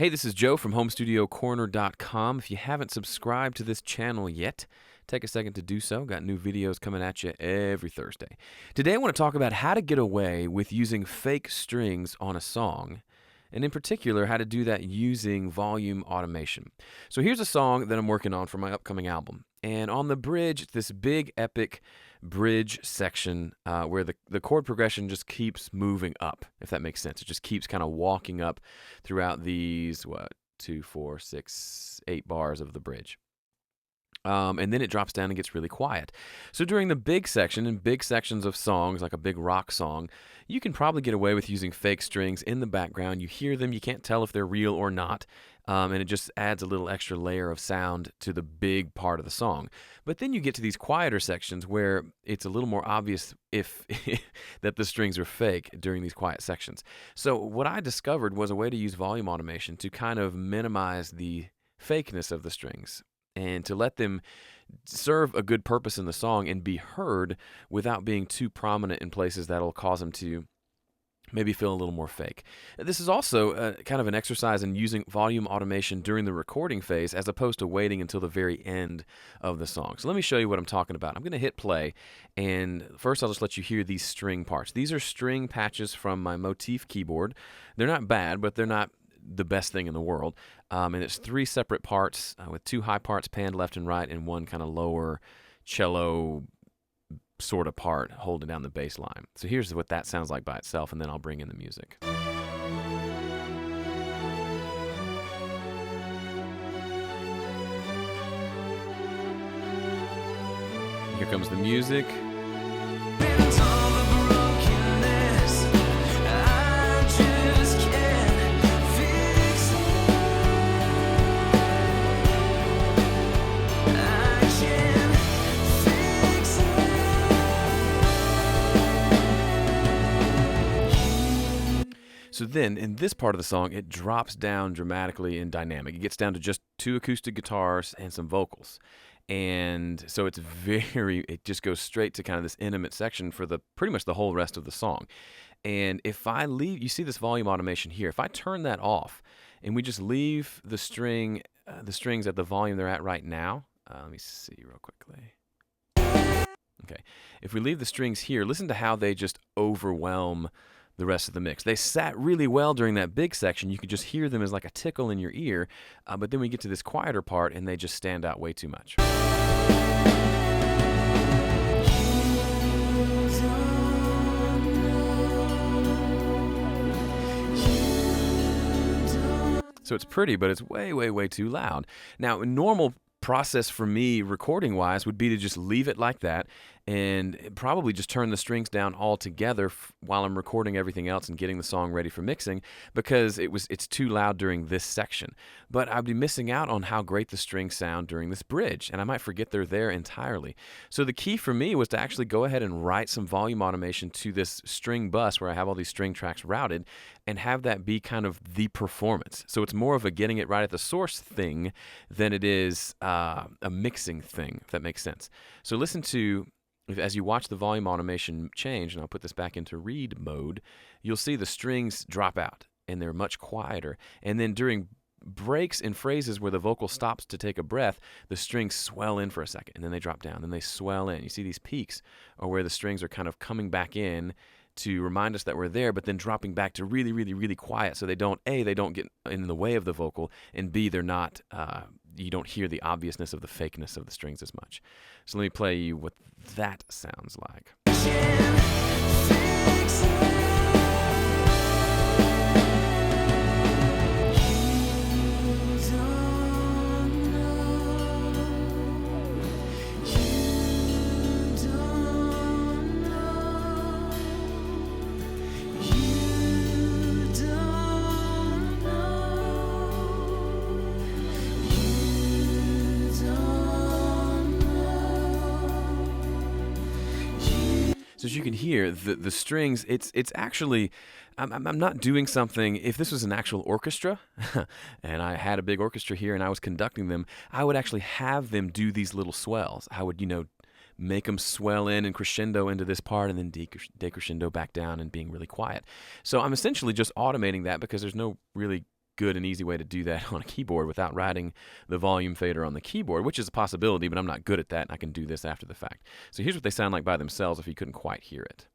Hey, this is Joe from HomeStudioCorner.com. If you haven't subscribed to this channel yet, take a second to do so. Got new videos coming at you every Thursday. Today I want to talk about how to get away with using fake strings on a song, and in particular, how to do that using volume automation. So here's a song that I'm working on for my upcoming album. And on the bridge, it's this big, epic bridge section where the chord progression just keeps moving up, if that makes sense. It just keeps kind of walking up throughout these, 2, 4, 6, 8 bars of the bridge. And then it drops down and gets really quiet. So during the big section, in big sections of songs, like a big rock song, you can probably get away with using fake strings in the background. You hear them, you can't tell if they're real or not, and it just adds a little extra layer of sound to the big part of the song. But then you get to these quieter sections where it's a little more obvious if that the strings are fake during these quiet sections. So what I discovered was a way to use volume automation to kind of minimize the fakeness of the strings, and to let them serve a good purpose in the song and be heard without being too prominent in places that'll cause them to maybe feel a little more fake. This is also kind of an exercise in using volume automation during the recording phase as opposed to waiting until the very end of the song. So let me show you what I'm talking about. I'm going to hit play, and first I'll just let you hear these string parts. These are string patches from my Motif keyboard. They're not bad, but they're not the best thing in the world. And it's 3 separate parts with 2 high parts panned left and right and 1 kind of lower cello sort of part holding down the bass line. So here's what that sounds like by itself, and then I'll bring in the music. Here comes the music. So then, in this part of the song, it drops down dramatically in dynamic. It gets down to just 2 acoustic guitars and some vocals. And so it just goes straight to kind of this intimate section for pretty much the whole rest of the song. And if I leave, you see this volume automation here, if I turn that off and we just leave the strings at the volume they're at right now, let me see real quickly. Okay, if we leave the strings here, listen to how they just overwhelm the rest of the mix. They sat really well during that big section. You could just hear them as like a tickle in your ear, but then we get to this quieter part and they just stand out way too much. So it's pretty, but it's way, way, way too loud. Now, a normal process for me recording-wise would be to just leave it like that and probably just turn the strings down altogether while I'm recording everything else and getting the song ready for mixing, because it's too loud during this section. But I'd be missing out on how great the strings sound during this bridge, and I might forget they're there entirely. So the key for me was to actually go ahead and write some volume automation to this string bus where I have all these string tracks routed, and have that be kind of the performance. So it's more of a getting it right at the source thing than it is a mixing thing, if that makes sense. So listen to, as you watch the volume automation change, and I'll put this back into read mode, you'll see the strings drop out and they're much quieter. And then during breaks in phrases where the vocal stops to take a breath, the strings swell in for a second and then they drop down, then they swell in. You see these peaks are where the strings are kind of coming back in to remind us that we're there, but then dropping back to really, really, really quiet, so they don't get in the way of the vocal, and B, they're not, you don't hear the obviousness of the fakeness of the strings as much. So let me play you what that sounds like. So as you can hear, the strings, it's actually, I'm not doing something. If this was an actual orchestra, and I had a big orchestra here and I was conducting them, I would actually have them do these little swells. I would, make them swell in and crescendo into this part and then decrescendo back down and being really quiet. So I'm essentially just automating that because there's no really good and easy way to do that on a keyboard without writing the volume fader on the keyboard, which is a possibility, but I'm not good at that, and I can do this after the fact. So here's what they sound like by themselves if you couldn't quite hear it.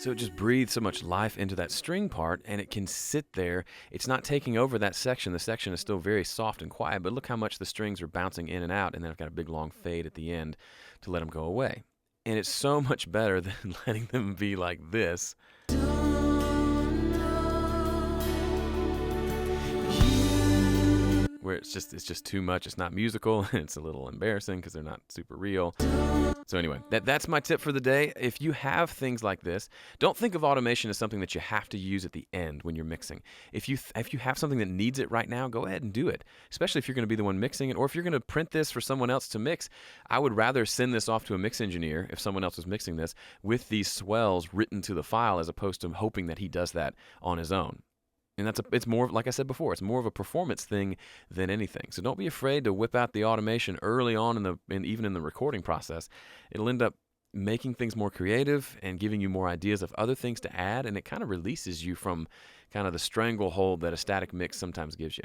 So it just breathes so much life into that string part, and it can sit there. It's not taking over that section. The section is still very soft and quiet, but look how much the strings are bouncing in and out, and then I've got a big long fade at the end to let them go away. And it's so much better than letting them be like this. Where it's just too much. It's not musical, and it's a little embarrassing because they're not super real. So anyway, that's my tip for the day. If you have things like this, don't think of automation as something that you have to use at the end when you're mixing. If you have something that needs it right now, go ahead and do it, especially if you're going to be the one mixing it, or if you're going to print this for someone else to mix. I would rather send this off to a mix engineer, if someone else is mixing this, with these swells written to the file as opposed to hoping that he does that on his own. And it's more, like I said before, it's more of a performance thing than anything. So don't be afraid to whip out the automation early on even in the recording process. It'll end up making things more creative and giving you more ideas of other things to add, and it kind of releases you from kind of the stranglehold that a static mix sometimes gives you.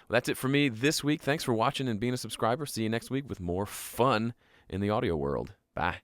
Well, that's it for me this week. Thanks for watching and being a subscriber. See you next week with more fun in the audio world. Bye.